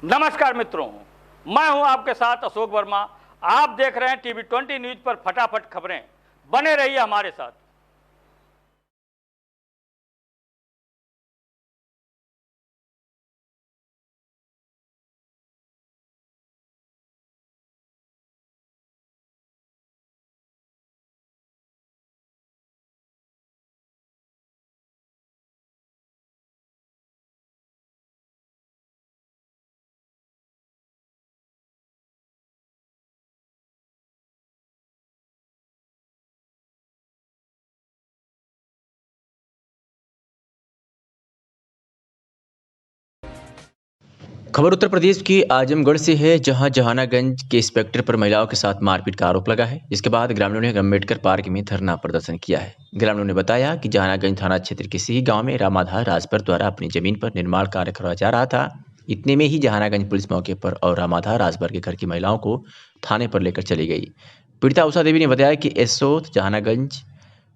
नमस्कार मित्रों, मैं हूं आपके साथ अशोक वर्मा। आप देख रहे हैं टीवी 20 न्यूज पर फटाफट खबरें। बने रहिए हमारे साथ। खबर उत्तर प्रदेश की आजमगढ़ से है, जहां जहानागंज के इंस्पेक्टर पर महिलाओं के साथ मारपीट का आरोप लगा है। जिसके बाद ग्रामीणों ने अम्बेडकर पार्क में धरना प्रदर्शन किया है। ग्रामीणों ने बताया कि जहानागंज थाना क्षेत्र के ही गांव में रामाधार राजभर द्वारा अपनी जमीन पर निर्माण कार्य करवाया जा रहा था। इतने में ही जहानागंज पुलिस मौके पर और रामाधार राजभर के घर की महिलाओं को थाने पर लेकर चली गई। पीड़िता उषा देवी ने बताया कि एसओ जहानागंज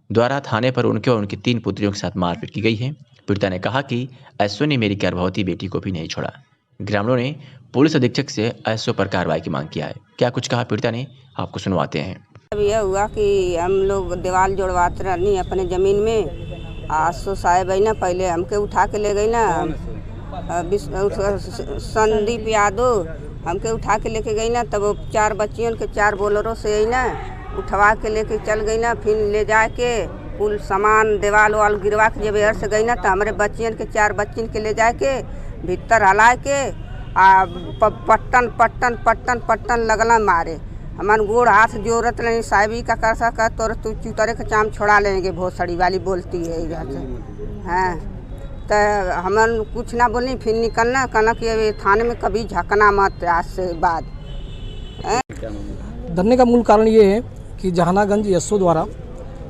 द्वारा थाने पर उनके और उनकी 3 पुत्रियों के साथ मारपीट की गई है। पीड़िता ने कहा कि एसओ ने मेरी गर्भवती बेटी को भी नहीं छोड़ा। ग्रामीणों ने पुलिस अधीक्षक से एसओ पर कार्रवाई की मांग किया है। क्या कुछ कहा पीड़िता ने, आपको सुनवाते हैं। अब यह हुआ कि हम लोग दीवार जोड़वाते रहनी अपने ज़मीन में। आसो साहेब है ना, पहले हमके उठा के ले गई ना, संदीप यादव हमके उठा के लेके गई ना, तब 4 बच्चियों के 4 बोलेरो से है ना उठवा के लेके चल गई ना। फिर ले जा के कुल सामान दीवार वाल गिरवा के जब एहर से गई ना, तो हमारे बच्चियों के 4 बच्चियों के ले जा के भीतर हला के पट्टन लगला मारे। हमारे गोड़ हाथ जोड़त नहीं, साहिबी का कर सका तो चुतरे का चाम छोड़ा लेंगे, भोसड़ी वाली बोलती है इधर से। हाँ, तो हमन कुछ ना बोली, फिर निकलना कहना कि थाने में कभी झकना मत आज से बाद। धरने का मूल कारण ये है कि जहानागंज एसओ द्वारा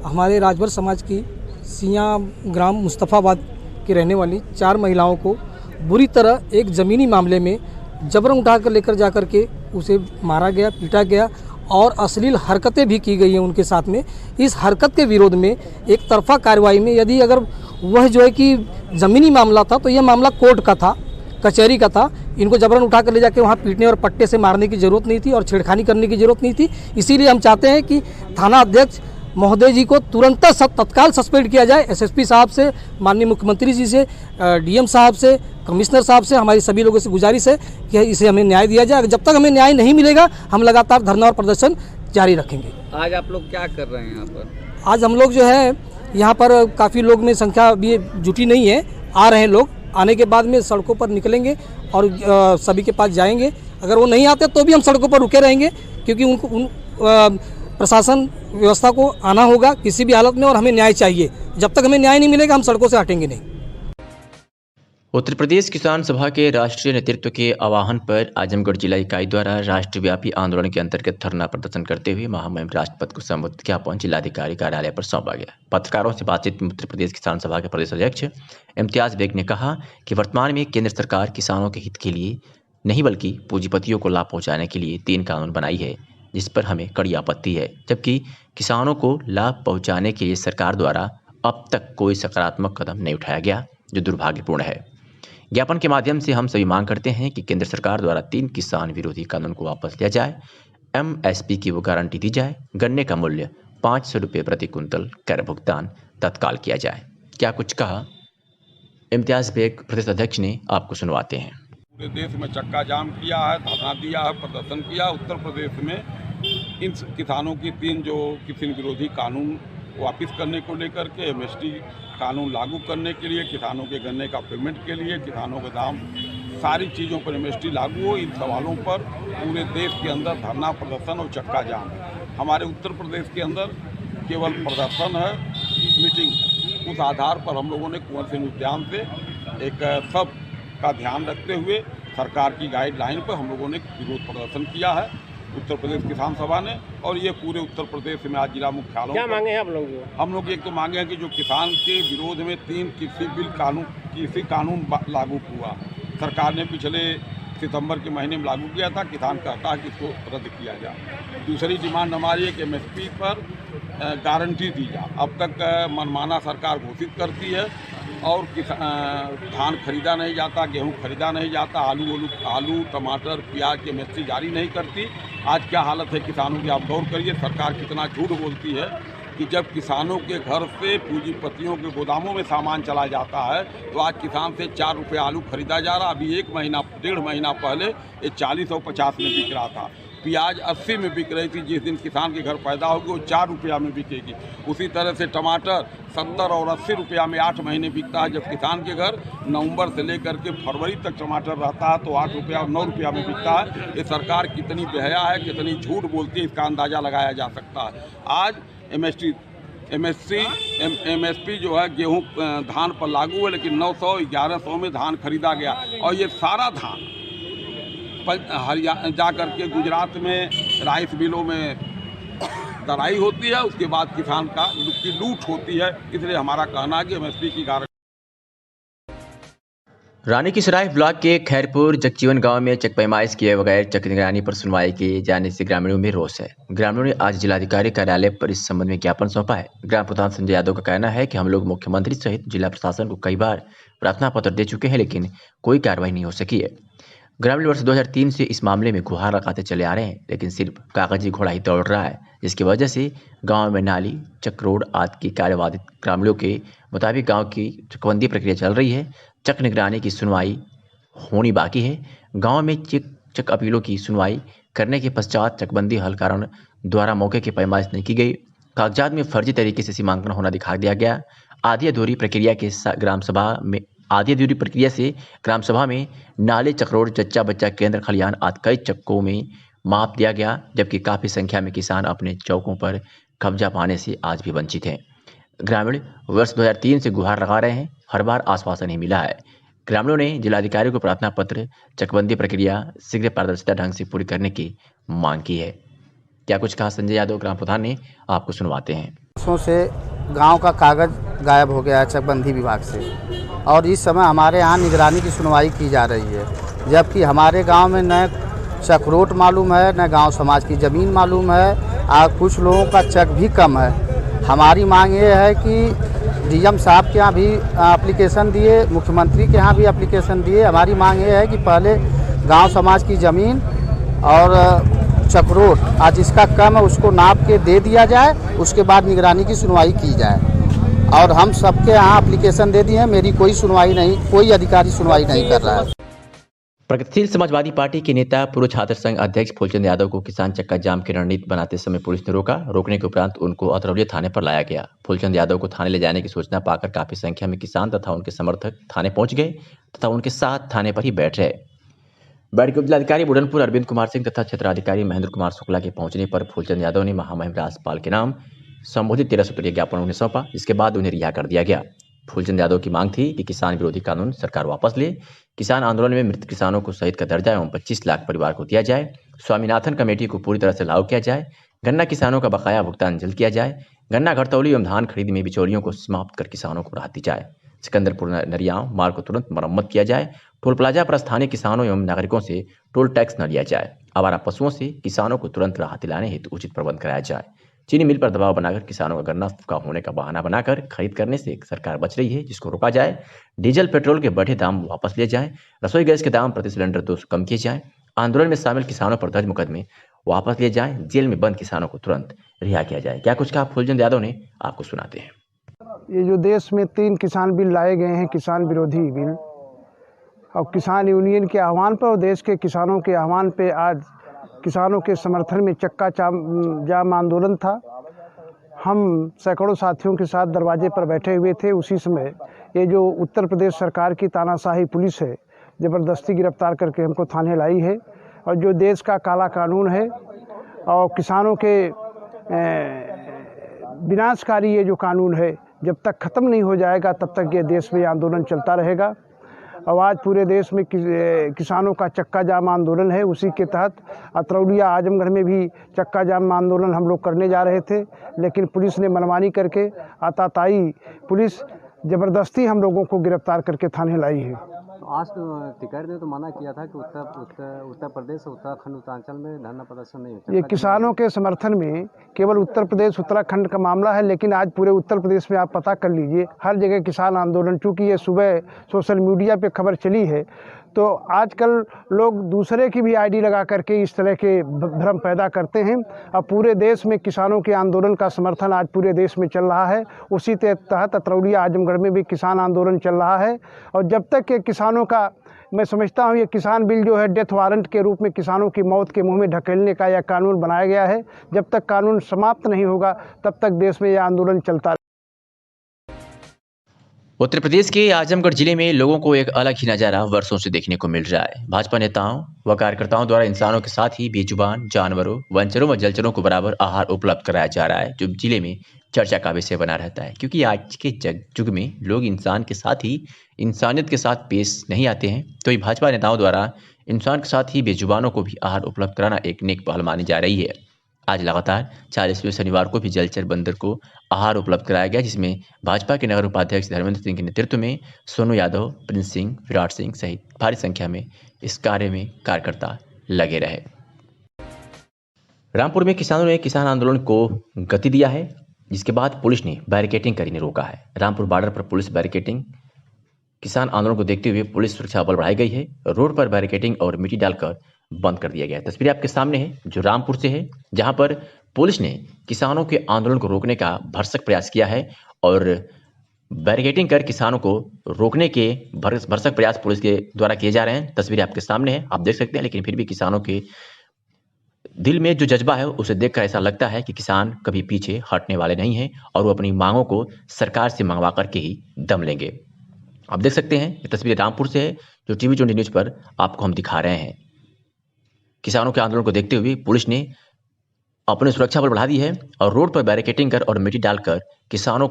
हमारे राजभर समाज की सिया ग्राम मुस्तफ़ाबाद की रहने वाली 4 महिलाओं को बुरी तरह एक ज़मीनी मामले में जबरन उठा कर लेकर जाकर के उसे मारा गया, पीटा गया और अश्लील हरकतें भी की गई हैं उनके साथ में। इस हरकत के विरोध में एक तरफा कार्रवाई में, यदि अगर वह जो है कि ज़मीनी मामला था तो यह मामला कोर्ट का था, कचहरी का था। इनको जबरन उठा कर ले जाके वहाँ पीटने और पट्टे से मारने की ज़रूरत नहीं थी और छेड़खानी करने की ज़रूरत नहीं थी। इसीलिए हम चाहते हैं कि थाना अध्यक्ष महोदय जी को तुरंत तत्काल सस्पेंड किया जाए। एसएसपी साहब से, माननीय मुख्यमंत्री जी से, डीएम साहब से, कमिश्नर साहब से, हमारी सभी लोगों से गुजारिश है कि इसे हमें न्याय दिया जाए। जब तक हमें न्याय नहीं मिलेगा हम लगातार धरना और प्रदर्शन जारी रखेंगे। आज आप लोग क्या कर रहे हैं यहाँ पर? आज हम लोग जो है यहाँ पर काफ़ी लोग में संख्या अभी जुटी नहीं है, आ रहे हैं लोग। आने के बाद में सड़कों पर निकलेंगे और सभी के पास जाएंगे। अगर वो नहीं आते तो भी हम सड़कों पर रुके रहेंगे, क्योंकि उनको प्रशासन व्यवस्था को आना होगा किसी भी हालत में और हमें न्याय चाहिए। जब तक हमें न्याय नहीं मिलेगा हम सड़कों से हटेंगे नहीं। उत्तर प्रदेश किसान सभा के राष्ट्रीय नेतृत्व के आह्वान पर आजमगढ़ जिला इकाई द्वारा राष्ट्रव्यापी आंदोलन के अंतर्गत धरना प्रदर्शन करते हुए महामहिम राष्ट्रपति को संबोधित ज्ञापन जिलाधिकारी कार्यालय पर सौंपा गया। पत्रकारों से बातचीत में उत्तर प्रदेश किसान सभा के प्रदेश अध्यक्ष इम्तियाज बेग ने कहा कि वर्तमान में केंद्र सरकार किसानों के हित के लिए नहीं बल्कि पूंजीपतियों को लाभ पहुँचाने के लिए 3 कानून बनाई है, जिस पर हमें कड़ी आपत्ति है। जबकि किसानों को लाभ पहुँचाने के लिए सरकार द्वारा अब तक कोई सकारात्मक कदम नहीं उठाया गया, जो दुर्भाग्यपूर्ण है। ज्ञापन के माध्यम से हम सभी मांग करते हैं कि केंद्र सरकार द्वारा 3 किसान विरोधी कानून को वापस लिया जाए, एमएसपी की वो गारंटी दी जाए, गन्ने का मूल्य 500 रुपये प्रति कुंतल कर भुगतान तत्काल किया जाए। क्या कुछ कहा इम्तियाज बेग प्रदेश अध्यक्ष ने, आपको सुनवाते हैं। पूरे देश में चक्का जाम किया है, धरना दिया है, प्रदर्शन किया। उत्तर प्रदेश में इन किसानों की 3 जो किसान विरोधी कानून वापस करने को लेकर के, एमएसपी कानून लागू करने के लिए, किसानों के गन्ने का पेमेंट के लिए, किसानों के दाम, सारी चीज़ों पर एमएसपी लागू हो, इन सवालों पर पूरे देश के अंदर धरना प्रदर्शन और चक्का जाम है। हमारे उत्तर प्रदेश के अंदर केवल प्रदर्शन है, मीटिंग है। उस आधार पर हम लोगों ने कुंवर सिंह उद्यान से एक सब का ध्यान रखते हुए सरकार की गाइडलाइन पर हम लोगों ने विरोध प्रदर्शन किया है उत्तर प्रदेश किसान सभा ने। और ये पूरे उत्तर प्रदेश में आज जिला मुख्यालयों क्या मांगे हैं आप लोग? हम लोग एक तो मांगे हैं कि जो किसान के विरोध में 3 कृषि कानून लागू हुआ, सरकार ने पिछले सितंबर के महीने में लागू किया था। किसान कहता है कि इसको रद्द किया जाए। दूसरी डिमांड हमारी है कि एमएसपी पर गारंटी दी जाए। अब तक मनमाना सरकार घोषित करती है और धान खरीदा नहीं जाता, गेहूं खरीदा नहीं जाता, आलू टमाटर प्याज की एमएसपी जारी नहीं करती। आज क्या हालत है किसानों की, आप गौर करिए। सरकार कितना झूठ बोलती है कि जब किसानों के घर से पूंजीपतियों के गोदामों में सामान चला जाता है तो आज किसान से 4 रुपये आलू खरीदा जा रहा। अभी 1-1.5 महीना पहले ये 40 और 50 में बिक रहा था। प्याज 80 में बिक रही थी, जिस दिन किसान के घर पैदा होगी वो 4 रुपया में बिकेगी। उसी तरह से टमाटर 70 और 80 रुपया में 8 महीने बिकता है, जब किसान के घर नवंबर से लेकर के फरवरी तक टमाटर रहता है तो 8 रुपया और 9 रुपया में बिकता है। ये सरकार कितनी बेहया है, कितनी झूठ बोलती है, इसका अंदाज़ा लगाया जा सकता है। आज एमएसपी जो है गेहूं धान पर लागू है, लेकिन 900-1100 में धान खरीदा गया और ये सारा धान हरियाणा जा करके गुजरात में राइस मिलों में दराई होती है, उसके बाद किसान की लूट होती है। इसलिए हमारा कहना है कि एमएसपी की गारंटी। रानी की सराय ब्लॉक के खैरपुर जगजीवन गांव में चेक पैमाइश किए बगैर चेक निगरानी पर सुनवाई किए जाने से ग्रामीणों में रोष है। ग्रामीणों ने आज जिलाधिकारी कार्यालय पर इस संबंध में ज्ञापन सौंपा है। ग्राम प्रधान संजय यादव का कहना है कि हम लोग मुख्यमंत्री सहित जिला प्रशासन को कई बार प्रार्थना पत्र दे चुके हैं, लेकिन कोई कार्रवाई नहीं हो सकी है। ग्रामीण वर्ष 2003 से इस मामले में गुहार लगाते चले आ रहे हैं, लेकिन सिर्फ कागजी घोड़ा ही दौड़ रहा है, जिसकी वजह से गांव में नाली, चक रोड आदि की कार्यवादित ग्रामीणों के मुताबिक गांव की चकबंदी प्रक्रिया चल रही है। चक निगरानी की सुनवाई होनी बाकी है। गांव में चक अपीलों की सुनवाई करने के पश्चात चकबंदी हल कारण द्वारा मौके की पैमाइश नहीं की गई। कागजात में फर्जी तरीके से सीमांकन होना दिखा दिया गया। आधी अधूरी प्रक्रिया से ग्राम सभा में नाले, चकरोड, जच्चा बच्चा केंद्र, खलियान आदि कई चक्कों में माप दिया गया, जबकि काफ़ी संख्या में किसान अपने चौकों पर कब्जा पाने से आज भी वंचित हैं। ग्रामीण वर्ष 2003 से गुहार लगा रहे हैं, हर बार आश्वासन नहीं मिला है। ग्रामीणों ने जिलाधिकारी को प्रार्थना पत्र चकबंदी प्रक्रिया शीघ्र पारदर्शिता ढंग से पूरी करने की मांग की है। क्या कुछ कहा संजय यादव ग्राम प्रधान ने, आपको सुनवाते हैं। वर्षों से गांव का कागज गायब हो गया है चकबंदी विभाग से, और इस समय हमारे यहाँ निगरानी की सुनवाई की जा रही है, जबकि हमारे गांव में न चकरोट मालूम है, न गांव समाज की ज़मीन मालूम है, और कुछ लोगों का चक भी कम है। हमारी मांग ये है कि डीएम साहब के यहाँ भी एप्लीकेशन दिए, मुख्यमंत्री के यहाँ भी एप्लीकेशन दिए। हमारी मांग ये है कि पहले गांव समाज की ज़मीन और चकरोट आज जिसका कम है उसको नाप के दे दिया जाए, उसके बाद निगरानी की सुनवाई की जाए। और हम सबके यहाँ एप्लीकेशन दे दिए हैं, मेरी कोई सुनवाई नहीं, कोई अधिकारी सुनवाई नहीं कर रहा है। प्रगतिशील समाजवादी पार्टी के नेता पूर्व छात्र संघ अध्यक्ष फूलचंद यादव को किसान चक्का जाम की रणनीति बनाते समय पुलिस ने रोकने के उपरांत उनको अतरौली थाने पर लाया गया। फूलचंद यादव को थाने ले जाने की सूचना पाकर काफी संख्या में किसान तथा उनके समर्थक थाने पहुंच गए तथा उनके साथ थाने पर ही बैठ रहे। बैठक में जिलाधिकारी बुढ़नपुर अरविंद कुमार सिंह तथा क्षेत्राधिकारी महेंद्र कुमार शुक्ला के पहुंचने पर फूलचंद यादव ने महामहिम राजपाल के नाम संबोधित 13 सूत्रीय ज्ञापन उन्हें सौंपा, जिसके बाद उन्हें रिहा कर दिया गया। फूलचंद यादव की मांग थी कि किसान विरोधी कानून सरकार वापस ले, किसान आंदोलन में मृत किसानों को शहीद का दर्जा एवं 25 लाख परिवार को दिया जाए, स्वामीनाथन कमेटी को पूरी तरह से लागू किया जाए, गन्ना किसानों का बकाया भुगतान जल्द किया जाए, गन्ना घटतौली एवं धान खरीद में बिचौलियों को समाप्त कर किसानों को राहत दी जाए, सिकंदरपुर नरियाव मार्ग को तुरंत मरम्मत किया जाए, टोल प्लाजा पर स्थानीय किसानों एवं नागरिकों से टोल टैक्स न लिया जाए, आवारा पशुओं से किसानों को तुरंत राहत दिलाने हेतु उचित प्रबंध कराया जाए, चीनी मिल पर दबाव बनाकर किसानों का गन्ना का होने का बहाना बनाकर खरीद करने से सरकार बच रही है, जिसको रोका जाए, डीजल पेट्रोल के बढ़े दाम वापस लिए जाए, रसोई गैस के दाम प्रति सिलेंडर 200 कम किए जाए, आंदोलन में शामिल किसानों पर दर्ज मुकदमे वापस लिए जाए, जेल में बंद किसानों को तुरंत रिहा किया जाए। क्या कुछ कहा फूलचंद यादव ने, आपको सुनाते हैं। ये जो देश में 3 किसान बिल लाए गए हैं, किसान विरोधी बिल, और किसान यूनियन के आह्वान पर और देश के किसानों के आह्वान पे आज किसानों के समर्थन में चक्का जाम आंदोलन था। हम सैकड़ों साथियों के साथ दरवाजे पर बैठे हुए थे। उसी समय ये जो उत्तर प्रदेश सरकार की तानाशाही पुलिस है, ज़बरदस्ती गिरफ्तार करके हमको थाने लाई है, और जो देश का काला कानून है और किसानों के विनाशकारी ये जो कानून है, जब तक ख़त्म नहीं हो जाएगा तब तक ये देश में आंदोलन चलता रहेगा। और आज पूरे देश में किसानों का चक्का जाम आंदोलन है। उसी के तहत अतरौलिया आजमगढ़ में भी चक्का जाम आंदोलन हम लोग करने जा रहे थे, लेकिन पुलिस ने मनमानी करके आताताई पुलिस ज़बरदस्ती हम लोगों को गिरफ्तार करके थाने लाई है। आज टिकट ने तो मना किया था कि उत्तर प्रदेश और उत्तराखंड उत्तरांचल में धरना प्रदर्शन नहीं होता। ये किसानों के समर्थन में केवल उत्तर प्रदेश उत्तराखंड का मामला है, लेकिन आज पूरे उत्तर प्रदेश में आप पता कर लीजिए, हर जगह किसान आंदोलन। चूँकि ये सुबह सोशल मीडिया पे खबर चली है, तो आजकल लोग दूसरे की भी आईडी लगा करके इस तरह के भ्रम पैदा करते हैं। अब पूरे देश में किसानों के आंदोलन का समर्थन आज पूरे देश में चल रहा है। उसी के तहत अतरौली आजमगढ़ में भी किसान आंदोलन चल रहा है। और जब तक के किसानों का, मैं समझता हूँ ये किसान बिल जो है डेथ वारंट के रूप में किसानों की मौत के मुंह में ढकेलने का यह कानून बनाया गया है। जब तक कानून समाप्त नहीं होगा तब तक देश में यह आंदोलन चलता। उत्तर प्रदेश के आजमगढ़ जिले में लोगों को एक अलग ही नज़ारा वर्षों से देखने को मिल रहा है। भाजपा नेताओं व कार्यकर्ताओं द्वारा इंसानों के साथ ही बेजुबान जानवरों, वंचरों व जलचरों को बराबर आहार उपलब्ध कराया जा रहा है, जो जिले में चर्चा का विषय बना रहता है। क्योंकि आज के युग में लोग इंसान के साथ ही इंसानियत के साथ पेश नहीं आते हैं, तो ये भाजपा नेताओं द्वारा इंसान के साथ ही बेजुबानों को भी आहार उपलब्ध कराना एक नेक पहल मानी जा रही है। आज लगातार 40वें शनिवार को भी जलचर बंदर को आहार उपलब्ध कराया गया, जिसमें भाजपा के नगर उपाध्यक्ष धर्मेंद्र सिंह के नेतृत्व में सोनू यादव, प्रिंस सिंह, विराट सिंह सहित भारी संख्या में इस कार्य में कार्यकर्ता लगे रहे। रामपुर में किसानों ने किसान आंदोलन को गति दिया है, जिसके बाद पुलिस ने बैरिकेडिंग कर इन्हें रोका है। रामपुर बॉर्डर पर पुलिस बैरिकेडिंग, किसान आंदोलन को देखते हुए पुलिस सुरक्षा बल बढ़ाई गई है। रोड पर बैरिकेडिंग और मिट्टी डालकर बंद कर दिया गया है। तस्वीरें आपके सामने है जो रामपुर से है, जहां पर पुलिस ने किसानों के आंदोलन को रोकने का भरसक प्रयास किया है और बैरिकेडिंग कर किसानों को रोकने के भरसक प्रयास पुलिस के द्वारा किए जा रहे हैं। तस्वीरें आपके सामने है, आप देख सकते हैं। लेकिन फिर भी किसानों के दिल में जो जज्बा है उसे देखकर ऐसा लगता है कि किसान कभी पीछे हटने वाले नहीं हैं और वो अपनी मांगों को सरकार से मंगवा करके ही दम लेंगे। आप देख सकते हैं ये तस्वीर रामपुर से है, जो टीवी 20 न्यूज पर आपको हम दिखा रहे हैं। किसानों के आंदोलन को देखते हुए पुलिस ने अपनी सुरक्षा बल बढ़ा दी है और रोड पर बैरिकेडिंग कर और मिट्टी डालकर किसानों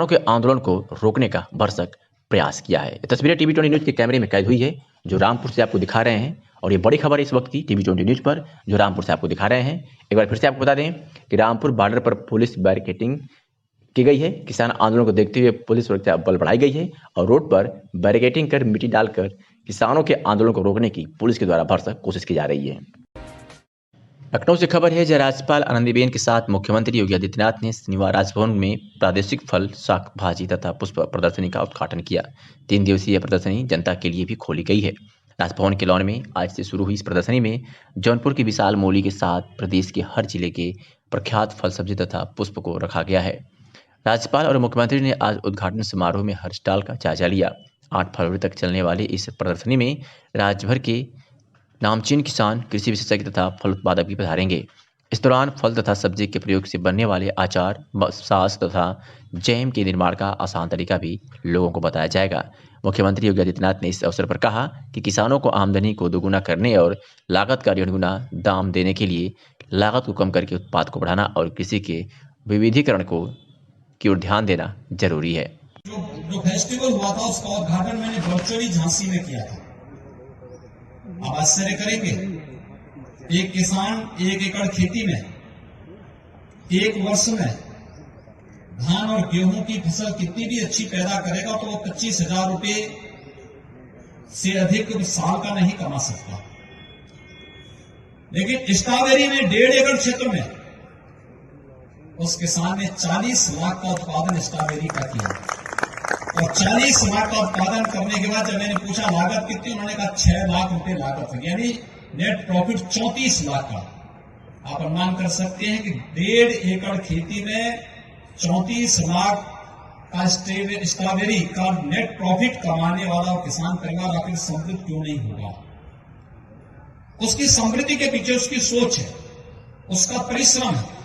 के आंदोलन को रोकने का भरसक प्रयास किया है। तस्वीरें टीवी 20 न्यूज के कैमरे में कैद हुई है, जो रामपुर से आपको दिखा रहे हैं। और ये बड़ी खबर है इस वक्त की टीवी 20 न्यूज पर, जो रामपुर से आपको दिखा रहे हैं। एक बार फिर से आपको बता दें कि रामपुर बॉर्डर पर पुलिस बैरिकेडिंग की गई है। किसान आंदोलन को देखते हुए पुलिस सुरक्षा बल बढ़ाई गई है और रोड पर बैरिकेडिंग कर मिट्टी डालकर किसानों के आंदोलन को रोकने की पुलिस के द्वारा भरसक कोशिश की जा रही है। लखनऊ से खबर है, राज्यपाल आनंदीबेन के साथ मुख्यमंत्री योगी आदित्यनाथ ने शनिवार राजभवन में प्रादेशिक फल, शाक भाजी तथा पुष्प प्रदर्शनी का उद्घाटन किया। 3 दिवसीय प्रदर्शनी जनता के लिए भी खोली गई है। राजभवन के लॉन में आज से शुरू हुई इस प्रदर्शनी में जौनपुर की विशाल मूली के साथ प्रदेश के हर जिले के प्रख्यात फल, सब्जी तथा पुष्प को रखा गया है। राज्यपाल और मुख्यमंत्री ने आज उद्घाटन समारोह में हर स्टॉल का जायजा लिया। 8 फरवरी तक चलने वाली इस प्रदर्शनी में राज्य भर के नामचीन किसान, कृषि विशेषज्ञ तथा फल उत्पादक भी पधारेंगे। इस दौरान फल तथा सब्जी के प्रयोग से बनने वाले अचार, सॉस तथा जैम के निर्माण का आसान तरीका भी लोगों को बताया जाएगा। मुख्यमंत्री योगी आदित्यनाथ ने इस अवसर पर कहा कि किसानों को आमदनी को दोगुना करने और लागत का 1.5 गुना दाम देने के लिए लागत को कम करके उत्पाद को बढ़ाना और कृषि के विविधीकरण की ओर ध्यान देना जरूरी है। जो फेस्टिवल हुआ था उसका उद्घाटन मैंने वर्चुअली झांसी में किया था। आप आश्चर्य करेंगे, एक किसान 1 एकड़ खेती में 1 वर्ष में धान और गेहूं की फसल कितनी भी अच्छी पैदा करेगा तो वो 25,000 रुपए से अधिक साल का नहीं कमा सकता। लेकिन स्ट्रॉबेरी में 1.5 एकड़ क्षेत्र में उस किसान ने 40 लाख का उत्पादन स्ट्रॉबेरी का किया और 40 लाख का उत्पादन करने के बाद जब मैंने पूछा लागत कितनी, उन्होंने कहा 6 लाख रुपए लागत है, यानी नेट प्रॉफिट 34 लाख का। आप अनुमान कर सकते हैं कि 1.5 एकड़ खेती में 34 लाख का स्ट्रॉबेरी का नेट प्रॉफिट कमाने वाला किसान परिवार आखिर समृद्ध क्यों नहीं होगा? उसकी समृद्धि के पीछे उसकी सोच है, उसका परिश्रम है।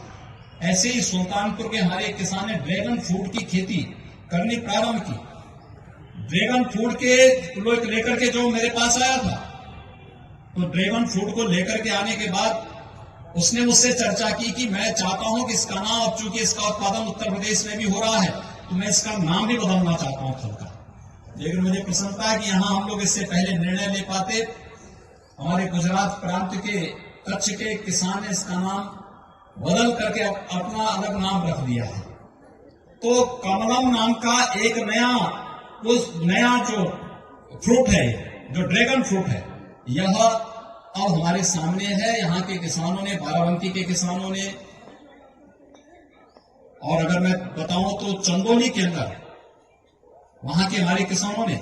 ऐसे ही सुल्तानपुर के हमारे एक किसान ने ड्रैगन फ्रूट की खेती करनी प्रारंभ की। ड्रैगन फ्रूट के लेकर के जो मेरे पास आया था, तो ड्रैगन फ्रूट को लेकर के आने के बाद उसने मुझसे चर्चा की कि मैं चाहता हूं कि इसका नाम, अब चूंकि इसका उत्पादन उत्तर प्रदेश में भी हो रहा है, तो मैं इसका नाम भी बदलना चाहता हूं फल का। लेकिन मुझे प्रसन्नता है कि यहां हम लोग इससे पहले निर्णय ले पाते। हमारे गुजरात प्रांत के कच्छ के किसान ने इसका नाम बदल करके अपना अलग नाम रख दिया है। तो कमलम नाम का एक नया जो फ्रूट है, जो ड्रैगन फ्रूट है, यह अब हमारे सामने है। यहाँ के किसानों ने, बाराबंकी के किसानों ने, और अगर मैं बताऊं तो चंदौली के अंदर वहां के हमारे किसानों ने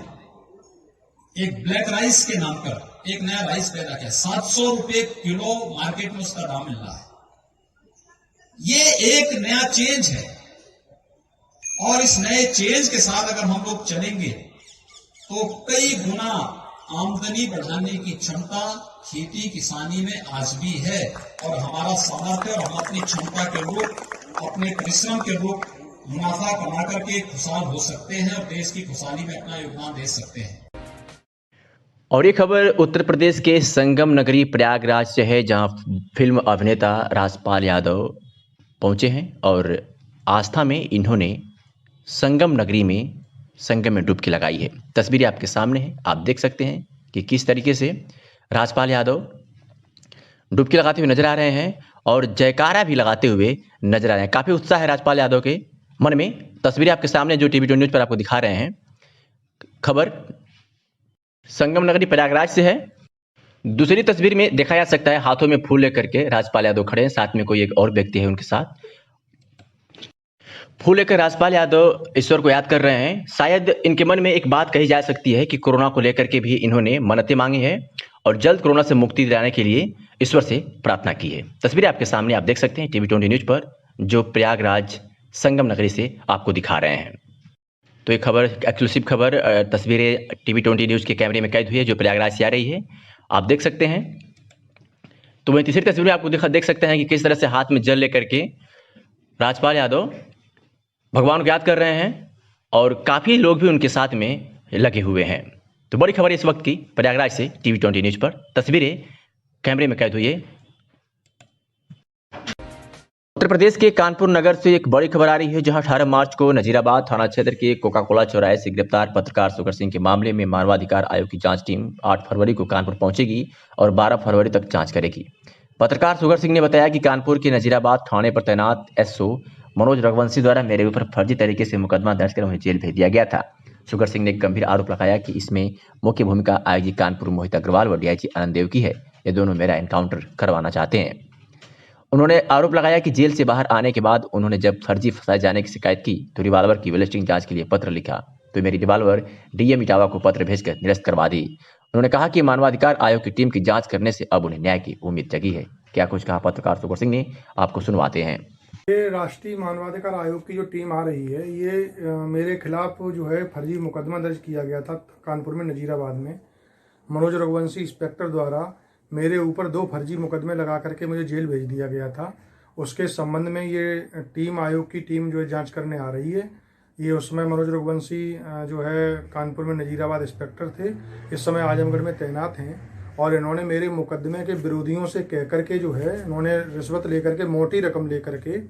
एक ब्लैक राइस के नाम पर एक नया राइस पैदा किया। 700 रुपए किलो मार्केट में उसका दाम मिल रहा है। ये एक नया चेंज है, और इस नए चेंज के साथ अगर हम लोग चलेंगे तो कई गुना आमदनी बढ़ाने की क्षमता खेती किसानी में आज भी है, और हमारा सामर्थ्य और हम अपनी क्षमता के रूप, अपने परिश्रम के रूप मुनाफा कमा करके खुशहाल हो सकते हैं और देश की खुशहाली में अपना योगदान दे सकते हैं। और ये खबर उत्तर प्रदेश के संगम नगरी प्रयागराज से है, जहां फिल्म अभिनेता राजपाल यादव पहुंचे हैं और आस्था में इन्होंने संगम नगरी में संगम में डुबकी लगाई है। तस्वीरें आपके सामने हैं, आप देख सकते हैं कि किस तरीके से राजपाल यादव डुबकी लगाते हुए नजर आ रहे हैं और जयकारा भी लगाते हुए नजर आ रहे हैं। काफ़ी उत्साह है राजपाल यादव के मन में। तस्वीरें आपके सामने जो टीवी 20 न्यूज़ पर आपको दिखा रहे हैं। खबर संगम नगरी प्रयागराज से है। दूसरी तस्वीर में देखा जा सकता है हाथों में फूल लेकर के राजपाल यादव खड़े हैं, साथ में कोई एक और व्यक्ति है उनके साथ। फूल लेकर राजपाल यादव ईश्वर को याद कर रहे हैं। शायद इनके मन में एक बात कही जा सकती है कि कोरोना को लेकर के भी इन्होंने मन्नतें मांगी है और जल्द कोरोना से मुक्ति दिलाने के लिए ईश्वर से प्रार्थना की है। तस्वीरें आपके सामने आप देख सकते हैं टीवी 20 न्यूज़ पर, जो प्रयागराज संगम नगरी से आपको दिखा रहे हैं। तो ये खबर, एक्सक्लूसिव खबर, तस्वीरें टीवी 20 न्यूज़ के कैमरे में कैद हुई है जो प्रयागराज से आ रही है, आप देख सकते हैं। तो वहीं तीसरी तस्वीर में आपको देख सकते हैं कि किस तरह से हाथ में जल लेकर के राजपाल यादव भगवान को याद कर रहे हैं और काफ़ी लोग भी उनके साथ में लगे हुए हैं। तो बड़ी खबर इस वक्त की प्रयागराज से टीवी 20 न्यूज़ पर, तस्वीरें कैमरे में कैद हुई है। उत्तर प्रदेश के कानपुर नगर से एक बड़ी खबर आ रही है, जहां 18 मार्च को नजीराबाद थाना क्षेत्र के कोका कोला चौराहे से गिरफ्तार पत्रकार सुगर सिंह के मामले में मानवाधिकार आयोग की जांच टीम 8 फरवरी को कानपुर पहुंचेगी और 12 फरवरी तक जांच करेगी। पत्रकार सुगर सिंह ने बताया कि कानपुर के नजीराबाद थाने पर तैनात एसओ मनोज रघुवंशी द्वारा मेरे ऊपर फर्जी तरीके से मुकदमा दर्ज कर उन्हें जेल भेज दिया गया था। सुगर सिंह ने गंभीर आरोप लगाया कि इसमें मुख्य भूमिका आईजी कानपुर मोहित अग्रवाल व डीआईजी आनंद देव की है। ये दोनों मेरा एनकाउंटर करवाना चाहते हैं। उन्होंने आरोप लगाया कि जेल से बाहर आने के बाद उन्होंने जब फर्जी फंसाए जाने की शिकायत की तो रिवाल्वर की वेलिस्टिंग जांच के लिए पत्र लिखा, तो मेरी रिवाल्वर डीएम इटावा को पत्र भेजकर निरस्त करवा दी। उन्होंने कहा कि मानवाधिकार आयोग की टीम की जांच करने से अब उन्हें न्याय की उम्मीद जगी है। क्या कुछ कहा पत्रकार सुगर सिंह ने, आपको सुनवाते हैं। ये राष्ट्रीय मानवाधिकार आयोग की जो टीम आ रही है, ये मेरे खिलाफ जो है फर्जी मुकदमा दर्ज किया गया था कानपुर में नजीराबाद में। मनोज रघुवंशी इंस्पेक्टर द्वारा मेरे ऊपर 2 फर्जी मुकदमे लगा करके मुझे जेल भेज दिया गया था। उसके संबंध में ये टीम, आयोग की टीम जो है जांच करने आ रही है। ये उस समय मनोज रघुवंशी जो है कानपुर में नजीराबाद इंस्पेक्टर थे, इस समय आजमगढ़ में तैनात हैं, और इन्होंने मेरे मुकदमे के विरोधियों से कह करके जो है, इन्होंने रिश्वत लेकर के, मोटी रकम लेकर के,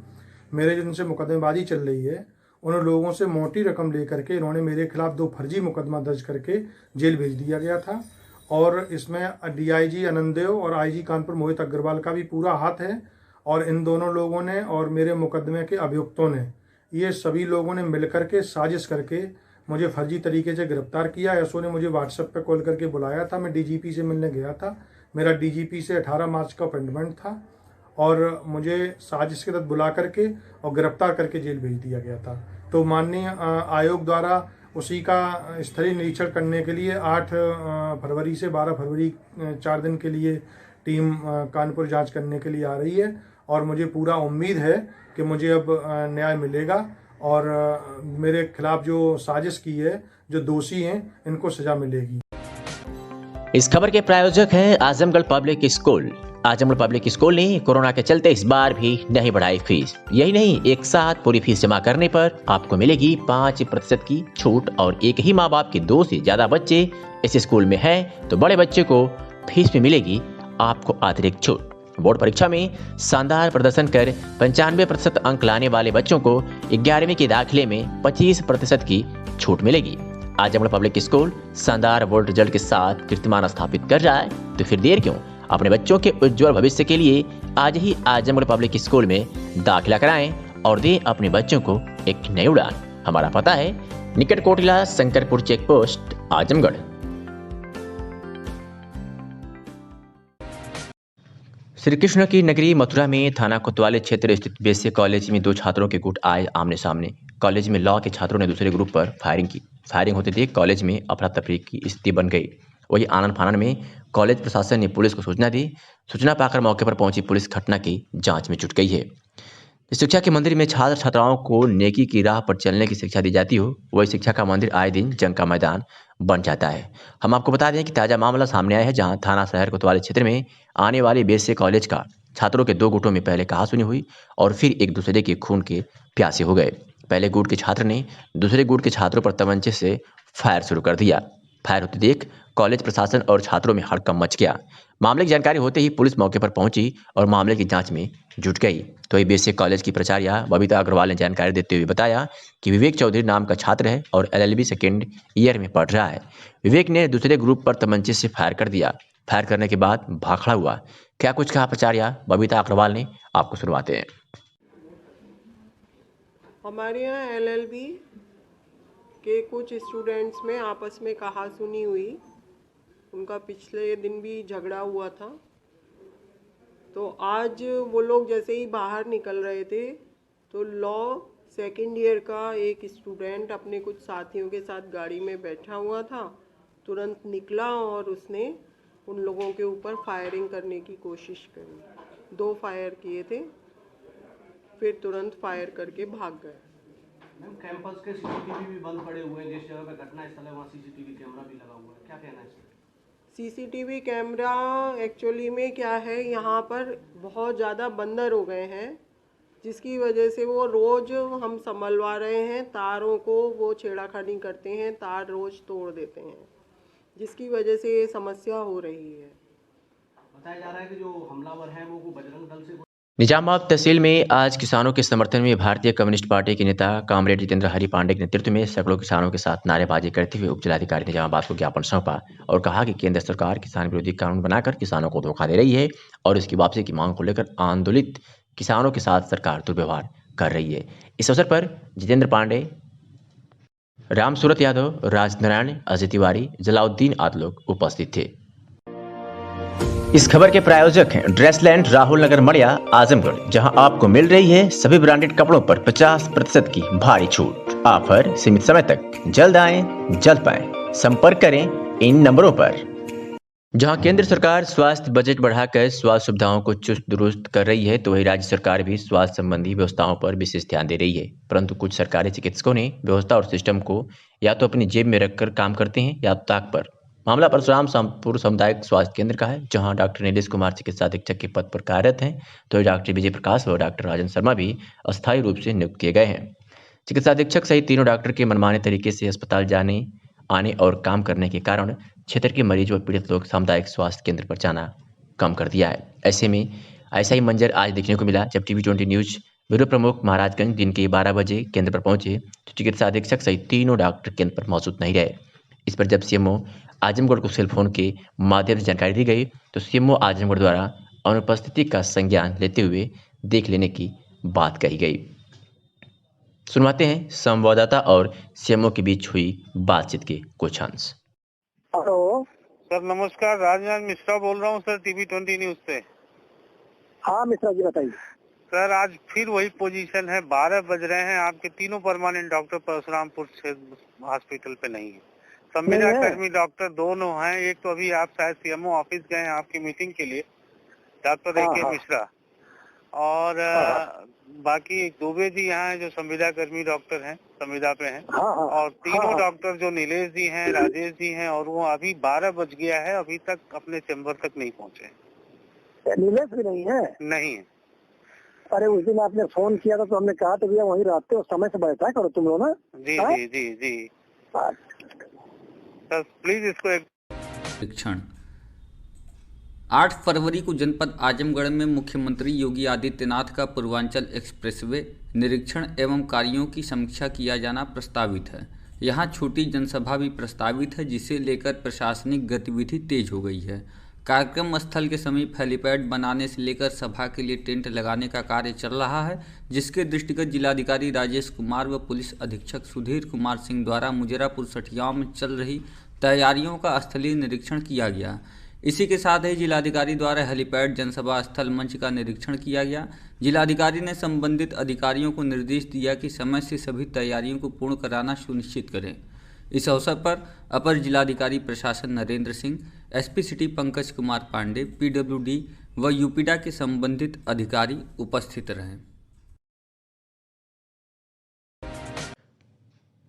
मेरे जिनसे मुकदमेबाजी चल रही है उन लोगों से मोटी रकम लेकर के इन्होंने मेरे खिलाफ 2 फर्जी मुकदमा दर्ज करके जेल भेज दिया गया था। और इसमें डीआईजी आनंद देव और आईजी कानपुर मोहित अग्रवाल का भी पूरा हाथ है। और इन दोनों लोगों ने और मेरे मुकदमे के अभियुक्तों ने, ये सभी लोगों ने मिलकर के साजिश करके मुझे फर्जी तरीके से गिरफ्तार किया। एसओ ने मुझे व्हाट्सएप पे कॉल करके बुलाया था, मैं डीजीपी से मिलने गया था। मेरा डीजीपी से 18 मार्च का अपॉइंटमेंट था और मुझे साजिश के तहत बुला करके और गिरफ्तार करके जेल भेज दिया गया था। तो माननीय आयोग द्वारा उसी का स्थलीय निरीक्षण करने के लिए 8 फरवरी से 12 फरवरी 4 दिन के लिए टीम कानपुर जांच करने के लिए आ रही है, और मुझे पूरा उम्मीद है कि मुझे अब न्याय मिलेगा और मेरे खिलाफ जो साजिश की है, जो दोषी हैं, इनको सजा मिलेगी। इस खबर के प्रायोजक हैं Azamgarh public school. Azamgarh public school ने कोरोना के चलते इस बार भी नहीं बढ़ाई फीस। यही नहीं, एक साथ पूरी फीस जमा करने पर आपको मिलेगी 5% की छूट, और एक ही माँ बाप के 2 से ज्यादा बच्चे इस स्कूल में हैं तो बड़े बच्चे को फीस में मिलेगी आपको अतिरिक्त छूट। बोर्ड परीक्षा में शानदार प्रदर्शन कर 95% अंक लाने वाले बच्चों को 11वीं के दाखिले में 25% की छूट मिलेगी। आजमगढ़ पब्लिक स्कूल शानदार बोर्ड रिजल्ट के साथ कीर्तिमान स्थापित कर रहा है, तो फिर देर क्यों? अपने बच्चों के उज्जवल भविष्य के लिए आज ही आजमगढ़ पब्लिक स्कूल में दाखिला कराएं और दें अपने बच्चों को एक नई उड़ान। हमारा पता है निकट कोटिला, शंकरपुर चेक पोस्ट, आजमगढ़। श्री कृष्ण की नगरी मथुरा में थाना कोतवाली क्षेत्र स्थित बेसिया कॉलेज में दो छात्रों के गुट आए आमने सामने। कॉलेज में लॉ के छात्रों ने दूसरे ग्रुप पर फायरिंग की। फायरिंग होते देख कॉलेज में अफरा तफरी की स्थिति बन गई। वही आनन फानन में कॉलेज प्रशासन ने पुलिस को सूचना दी। सूचना पाकर मौके पर पहुंची पुलिस घटना की जांच में जुट गई है। शिक्षा के मंदिर में छात्र छात्राओं को नेकी की राह पर चलने की शिक्षा दी जाती हो, वही शिक्षा का मंदिर आए दिन जंग का मैदान बन जाता है। हम आपको बता दें कि ताज़ा मामला सामने आया है, जहां थाना शहर कोतवाली क्षेत्र में आने वाले बेसिया कॉलेज का छात्रों के दो गुटों में पहले कहासुनी हुई और फिर एक दूसरे के खून के प्यासे हो गए। पहले गुट के छात्र ने दूसरे गुट के छात्रों पर तमंचे से फायर शुरू कर दिया। फायर होते देख कॉलेज प्रशासन और छात्रों में हड़कंप मच गया। मामले की जानकारी होते ही पुलिस मौके पर पहुंची और मामले की जांच में जुट गई। तो ये बेसिक कॉलेज की प्राचार्य बबीता अग्रवाल ने जानकारी देते हुए बताया कि विवेक चौधरी नाम का छात्र है और LLB सेकेंड ईयर में पढ़ रहा है। विवेक ने दूसरे ग्रुप पर तमंचे से फायर कर दिया। फायर करने के बाद भाखड़ा हुआ। क्या कुछ कहा प्राचार्य बबीता अग्रवाल ने, आपको सुनवाते हैं। हमारे यहाँ LLB के कुछ स्टूडेंट्स में आपस में कहासुनी हुई। उनका पिछले दिन भी झगड़ा हुआ था। तो आज वो लोग जैसे ही बाहर निकल रहे थे तो लॉ सेकेंड ईयर का एक स्टूडेंट अपने कुछ साथियों के साथ गाड़ी में बैठा हुआ था, तुरंत निकला और उसने उन लोगों के ऊपर फायरिंग करने की कोशिश करी। 2 फायर किए थे, फिर तुरंत फायर करके भाग गए। मैम, कैंपस के CCTV भी बंद पड़े हुए हैं, जिस जगह पे घटना स्थल है वहाँ CCTV कैमरा भी लगा हुआ है, क्या कहना है इसमें? CCTV कैमरा एक्चुअली में क्या है, यहाँ पर बहुत ज़्यादा बंदर हो गए हैं, जिसकी वजह से वो रोज़ हम संभलवा रहे हैं, तारों को वो छेड़ाखानी करते हैं, तार रोज़ तोड़ देते हैं, जिसकी वजह से ये समस्या हो रही है। बताया जा रहा है कि जो हमलावर हैं वो बजरंग दल से। निजामाबाद तहसील में आज किसानों के समर्थन में भारतीय कम्युनिस्ट पार्टी के नेता कामरेड जितेंद्र हरि पांडे के नेतृत्व में सैकड़ों किसानों के साथ नारेबाजी करते हुए उप जिलाधिकारी निजामाबाद को ज्ञापन सौंपा और कहा कि केंद्र सरकार किसान विरोधी कानून बनाकर किसानों को धोखा दे रही है और इसकी वापसी की मांग को लेकर आंदोलित किसानों के साथ सरकार दुर्व्यवहार कर रही है। इस अवसर पर जितेंद्र पांडे, राम सूरत यादव, राजनारायण, अजय तिवारी, जलाउद्दीन आदि लोग उपस्थित थे। इस खबर के प्रायोजक हैं ड्रेसलैंड, राहुल नगर, मड़िया, आजमगढ़, जहां आपको मिल रही है सभी ब्रांडेड कपड़ों पर 50% की भारी छूट। ऑफर सीमित समय तक, जल्द आएं जल्द पाएं। संपर्क करें इन नंबरों पर। जहां केंद्र सरकार स्वास्थ्य बजट बढ़ाकर स्वास्थ्य सुविधाओं को चुस्त दुरुस्त कर रही है, तो वही राज्य सरकार भी स्वास्थ्य संबंधी व्यवस्थाओं पर विशेष ध्यान दे रही है। परंतु कुछ सरकारी चिकित्सकों ने व्यवस्था और सिस्टम को या तो अपनी जेब में रखकर काम करते हैं या ताक पर। मामला परशुरामपुर सामुदायिक स्वास्थ्य केंद्र का है, जहां डॉक्टर नीलेश कुमार चिकित्सा अधीक्षक के पद पर कार्यरत हैं, तो डॉक्टर विजय प्रकाश और डॉक्टर राजन शर्मा भी अस्थायी रूप से नियुक्त किए गए हैं। चिकित्सा अधीक्षक सहित तीनों डॉक्टर के मनमाने तरीके से अस्पताल जाने आने और काम करने के कारण क्षेत्र के मरीज और पीड़ित लोग सामुदायिक स्वास्थ्य केंद्र पर जाना कम कर दिया है। ऐसे में ऐसा ही मंजर आज देखने को मिला जब TV20 न्यूज ब्यूरो प्रमुख महाराजगंज दिन के 12 बजे केंद्र पर पहुंचे तो चिकित्सा अधीक्षक सहित तीनों डॉक्टर केंद्र पर मौजूद नहीं रहे। इस पर जब CMO आजमगढ़ को सेल फोन के माध्यम से जानकारी दी गई तो CMO आजमगढ़ द्वारा अनुपस्थिति का संज्ञान लेते हुए देख लेने की बात कही गई। सुनवाते हैं संवाददाता और CMO के बीच हुई बातचीत के कुछ अंश। हेलो सर, नमस्कार। राजनाथ मिश्रा बोल रहा हूँ सर, TV20 न्यूज से। हाँ मिश्रा जी बताइए। सर, आज फिर वही पोजीशन है, 12 बज रहे हैं, आपके तीनों परमानेंट डॉक्टर परशुरामपुर हॉस्पिटल पे नहीं है। संविदा कर्मी डॉक्टर दोनों हैं, एक तो अभी आप शायद CMO ऑफिस गए हैं आपकी मीटिंग के लिए, डॉक्टर AK मिश्रा, और बाकी दुबे जी यहाँ हैं जो संविदा कर्मी डॉक्टर हैं, संविदा पे हैं, और तीनों डॉक्टर जो नीलेश जी हैं, राजेश जी हैं, और वो अभी 12 बज गया है, अभी तक अपने चैम्बर तक नहीं पहुँचे। नीलेश भी नहीं है? नहीं है। अरे उस दिन आपने फोन किया था तो हमने कहा तो भैया वहीं रहते हो, समय से बैठा करो तुम लोग ना। जी जी जी जी सर, प्लीज इसको एक निरीक्षण। 8 फरवरी को जनपद आजमगढ़ में मुख्यमंत्री योगी आदित्यनाथ का पूर्वांचल एक्सप्रेसवे निरीक्षण एवं कार्यों की समीक्षा किया जाना प्रस्तावित है। यहां छोटी जनसभा भी प्रस्तावित है, जिसे लेकर प्रशासनिक गतिविधि तेज हो गई है। कार्यक्रम स्थल के समीप हेलीपैड बनाने से लेकर सभा के लिए टेंट लगाने का कार्य चल रहा है, जिसके दृष्टिगत जिलाधिकारी राजेश कुमार व पुलिस अधीक्षक सुधीर कुमार सिंह द्वारा मुजरापुर सठियाओं में चल रही तैयारियों का स्थलीय निरीक्षण किया गया। इसी के साथ ही जिलाधिकारी द्वारा हेलीपैड जनसभा स्थल मंच का निरीक्षण किया गया। जिलाधिकारी ने संबंधित अधिकारियों को निर्देश दिया कि समय से सभी तैयारियों को पूर्ण कराना सुनिश्चित करें। इस अवसर पर अपर जिलाधिकारी प्रशासन Narendra Singh, SP city Pankaj Kumar Pandey, PWD व यूपीडा के संबंधित अधिकारी उपस्थित रहे।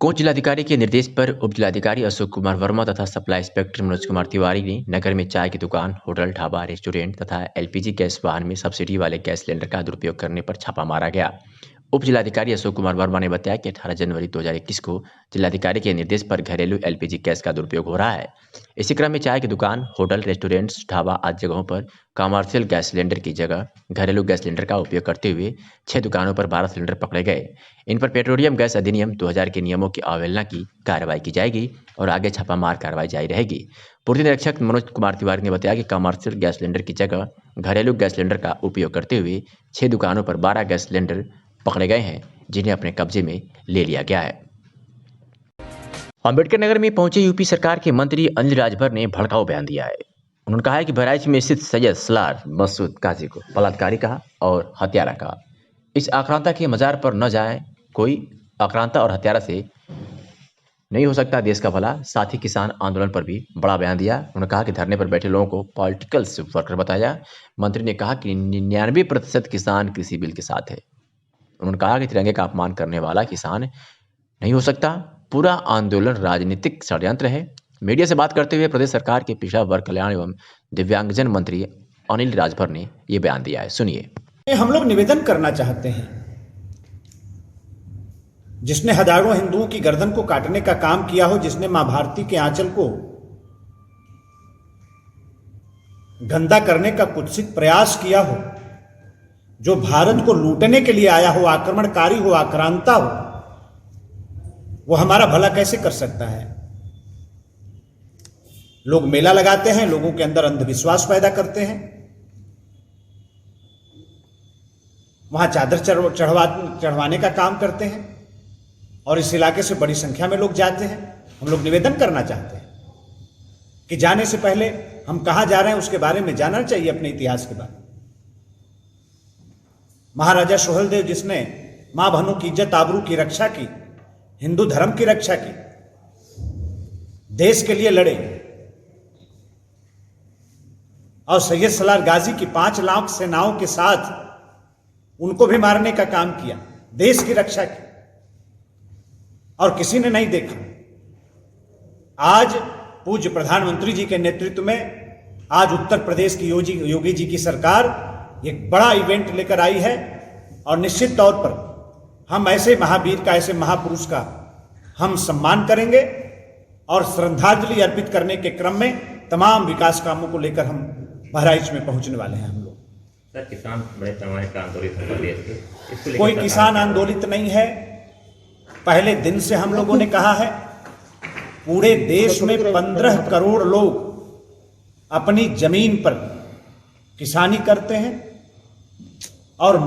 कोच जिलाधिकारी के निर्देश पर उप जिलाधिकारी अशोक कुमार वर्मा तथा सप्लाई इंस्पेक्टर मनोज कुमार तिवारी ने नगर में चाय की दुकान, होटल, ढाबा, रेस्टोरेंट तथा एलपीजी गैस वाहन में सब्सिडी वाले गैस सिलेंडर का दुरुपयोग करने पर छापा मारा गया। उप जिलाधिकारी अशोक कुमार वर्मा ने बताया कि 18 जनवरी 2021 को जिलाधिकारी के निर्देश पर घरेलू एलपीजी गैस का दुरुपयोग हो रहा है। इसी क्रम में चाय की दुकान, होटल, रेस्टोरेंट्स, ढाबा आदि जगहों पर कमर्शियल गैस सिलेंडर की जगह घरेलू गैस सिलेंडर का उपयोग करते हुए 6 दुकानों पर 12 सिलेंडर पकड़े गए। इन पर पेट्रोलियम गैस अधिनियम 2000 के नियमों की अवहेलना की कार्रवाई की जाएगी और आगे छापामार कार्रवाई जारी रहेगी। पूर्ति निरीक्षक मनोज कुमार तिवारी ने बताया कि कमर्शियल गैस सिलेंडर की जगह घरेलू गैस सिलेंडर का उपयोग करते हुए 6 दुकानों पर 12 गैस सिलेंडर पकड़े गए हैं, जिन्हें अपने कब्जे में ले लिया गया है। अम्बेडकर नगर में पहुंचे यूपी सरकार के मंत्री अनिल राजभर ने भड़काऊ बयान दिया है। उन्होंने कहा है कि बहराइच में स्थित सैयद सलार मसूद काजी को बलात्कारी कहा और हत्यारा कहा। इस आक्रांता के मजार पर न जाए कोई। आक्रांता और हत्यारा से नहीं हो सकता देश का भला। साथ ही किसान आंदोलन पर भी बड़ा बयान दिया। उन्होंने कहा कि धरने पर बैठे लोगों को पॉलिटिकल वर्कर बताया। मंत्री ने कहा कि 99% किसान कृषि बिल के साथ है। उन्होंने कहा कि तिरंगे का अपमान करने वाला किसान नहीं हो सकता। पूरा आंदोलन राजनीतिक षड्यंत्र है। मीडिया से बात करते हुए प्रदेश सरकार के पिछड़ा वर्ग कल्याण एवं दिव्यांगजन मंत्री अनिल राजभर ने यह बयान दिया है। सुनिए। हम लोग निवेदन करना चाहते हैं, जिसने हजारों हिंदुओं की गर्दन को काटने का काम किया हो, जिसने मां भारती के आंचल को गंदा करने का कुत्सित प्रयास किया हो, जो भारत को लूटने के लिए आया हो, आक्रमणकारी हो, आक्रांता हो, वो हमारा भला कैसे कर सकता है। लोग मेला लगाते हैं, लोगों के अंदर अंधविश्वास पैदा करते हैं, वहां चादर चढ़वाने का काम करते हैं और इस इलाके से बड़ी संख्या में लोग जाते हैं। हम लोग निवेदन करना चाहते हैं कि जाने से पहले हम कहां जा रहे हैं उसके बारे में जानना चाहिए, अपने इतिहास के बारे में। महाराजा सोहेलदेव जिसने मां बहनों की इज्जत आबरू की रक्षा की, हिंदू धर्म की रक्षा की, देश के लिए लड़े, और सैयद सलार गाजी की 5 लाख सेनाओं के साथ उनको भी मारने का काम किया, देश की रक्षा की, और किसी ने नहीं देखा। आज पूज्य प्रधानमंत्री जी के नेतृत्व में आज उत्तर प्रदेश की योगी जी की सरकार एक बड़ा इवेंट लेकर आई है और निश्चित तौर पर हम ऐसे महावीर का, ऐसे महापुरुष का हम सम्मान करेंगे और श्रद्धांजलि अर्पित करने के क्रम में तमाम विकास कामों को लेकर हम बहराइच में पहुंचने वाले हैं। हम लोग सर, किसान बड़े पैमाने पर आंदोलित है प्रदेश, कोई किसान आंदोलित नहीं है। पहले दिन से हम लोगों ने कहा है, पूरे देश में 15 करोड़ लोग अपनी जमीन पर किसानी करते हैं और